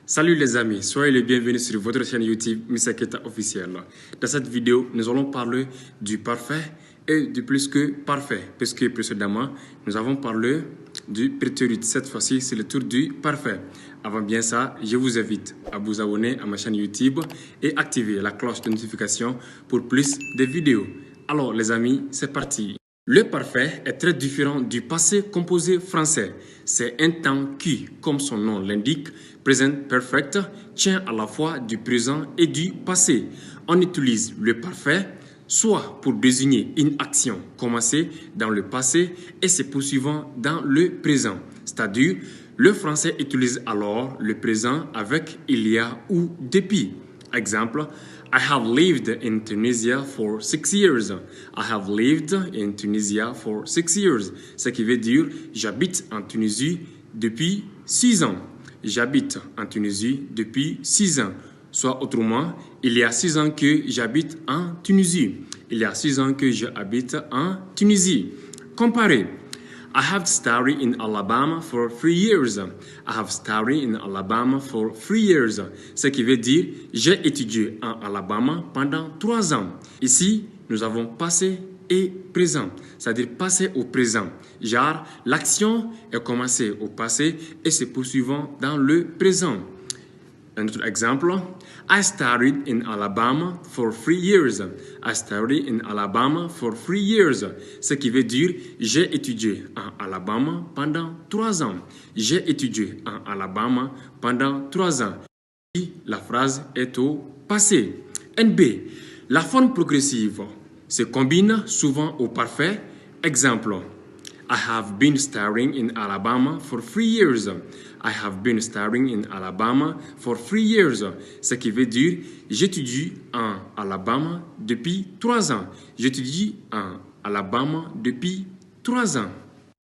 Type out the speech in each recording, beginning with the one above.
Salut les amis, soyez les bienvenus sur votre chaîne YouTube Mr Keita officiel. Dans cette vidéo, nous allons parler du parfait et du plus que parfait, puisque précédemment, nous avons parlé du prétérit. Cette fois-ci, c'est le tour du parfait. Avant bien ça, je vous invite à vous abonner à ma chaîne YouTube et activer la cloche de notification pour plus de vidéos. Alors les amis, c'est parti. Le parfait est très différent du passé composé français. C'est un temps qui, comme son nom l'indique, present perfect, tient à la fois du présent et du passé. On utilise le parfait soit pour désigner une action commencée dans le passé et se poursuivant dans le présent. C'est-à-dire, le français utilise alors le présent avec il y a ou depuis. Exemple, I have lived in Tunisia for 6 years. I have lived in Tunisia for 6 years. Ce qui veut dire j'habite en Tunisie depuis 6 ans. J'habite en Tunisie depuis 6 ans. Soit autrement, il y a 6 ans que j'habite en Tunisie. Il y a 6 ans que j'habite en Tunisie. Comparez. I have studied in Alabama for 3 years. I have studied in Alabama for 3 years. Ce qui veut dire j'ai étudié en Alabama pendant 3 ans. Ici, nous avons passé et présent, c'est-à-dire passé au présent. Genre, l'action est commencée au passé et se poursuivant dans le présent. Un autre exemple, I studied in Alabama for 3 years. I studied in Alabama for 3 years. Ce qui veut dire j'ai étudié en Alabama pendant 3 ans. J'ai étudié en Alabama pendant 3 ans. Ici, la phrase est au passé. NB. La forme progressive se combine souvent au parfait. Exemple. I have been studying in Alabama for 3 years. I have been studying in Alabama for 3 years. Ce qui veut dire j'étudie en Alabama depuis 3 ans. J'étudie en Alabama depuis 3 ans.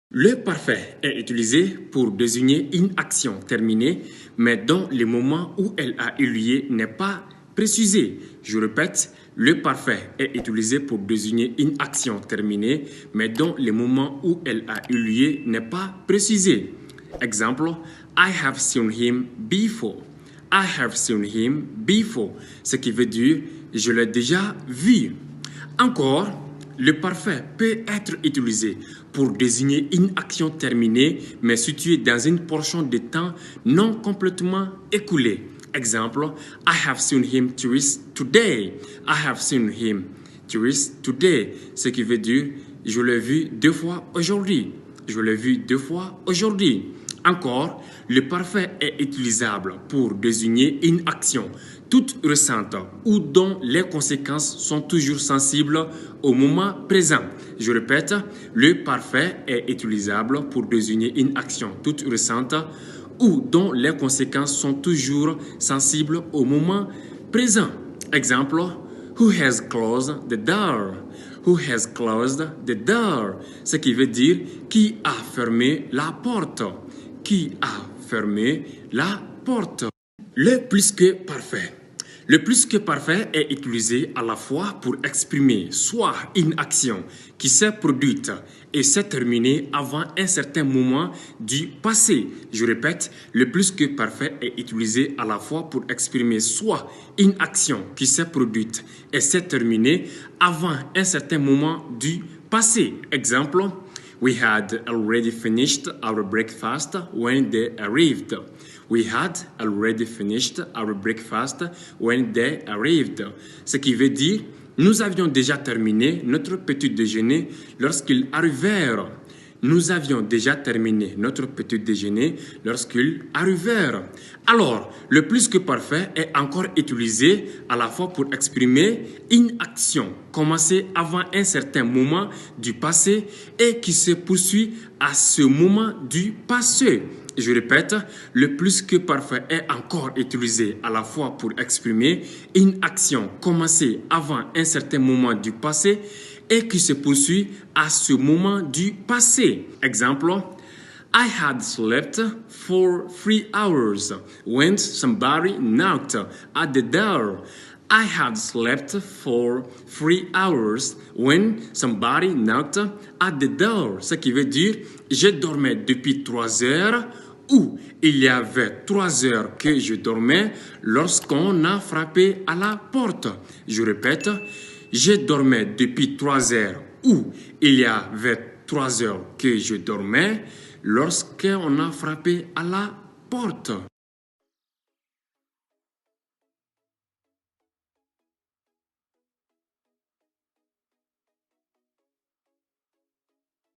Le parfait est utilisé pour désigner une action terminée, mais dont le moment où elle a eu lieu n'est pas précisé. Je répète, le parfait est utilisé pour désigner une action terminée, mais dont le moment où elle a eu lieu n'est pas précisé. Exemple, I have seen him before. I have seen him before. Ce qui veut dire, je l'ai déjà vu. Encore, le parfait peut être utilisé pour désigner une action terminée, mais située dans une portion de temps non complètement écoulée. Exemple, I have seen him twice today. I have seen him twice today. Ce qui veut dire, je l'ai vu 2 fois aujourd'hui. Je l'ai vu 2 fois aujourd'hui. Encore, le parfait est utilisable pour désigner une action toute récente ou dont les conséquences sont toujours sensibles au moment présent. Je répète, le parfait est utilisable pour désigner une action toute récente ou dont les conséquences sont toujours sensibles au moment présent. Exemple, who has closed the door? Who has closed the door? Ce qui veut dire qui a fermé la porte. Qui a fermé la porte. Le plus que parfait. Le plus que parfait est utilisé à la fois pour exprimer soit une action qui s'est produite et s'est terminée avant un certain moment du passé. Je répète, le plus que parfait est utilisé à la fois pour exprimer soit une action qui s'est produite et s'est terminée avant un certain moment du passé. Exemple, we had already finished our breakfast when they arrived. We had already finished our breakfast when they arrived. Ce qui veut dire, nous avions déjà terminé notre petit déjeuner lorsqu'ils arrivèrent. Nous avions déjà terminé notre petit déjeuner lorsqu'ils arrivèrent. Alors, le plus que parfait est encore utilisé à la fois pour exprimer une action commencée avant un certain moment du passé et qui se poursuit à ce moment du passé. Je répète, le plus que parfait est encore utilisé à la fois pour exprimer une action commencée avant un certain moment du passé et qui se poursuit à ce moment du passé. Exemple, I had slept for 3 hours when somebody knocked at the door. I had slept for 3 hours when somebody knocked at the door. Ce qui veut dire, je dormais depuis 3 heures Ou il y avait 3 heures que je dormais lorsqu'on a frappé à la porte. Je répète, je dormais depuis 3 heures. Ou il y avait 3 heures que je dormais lorsqu'on a frappé à la porte.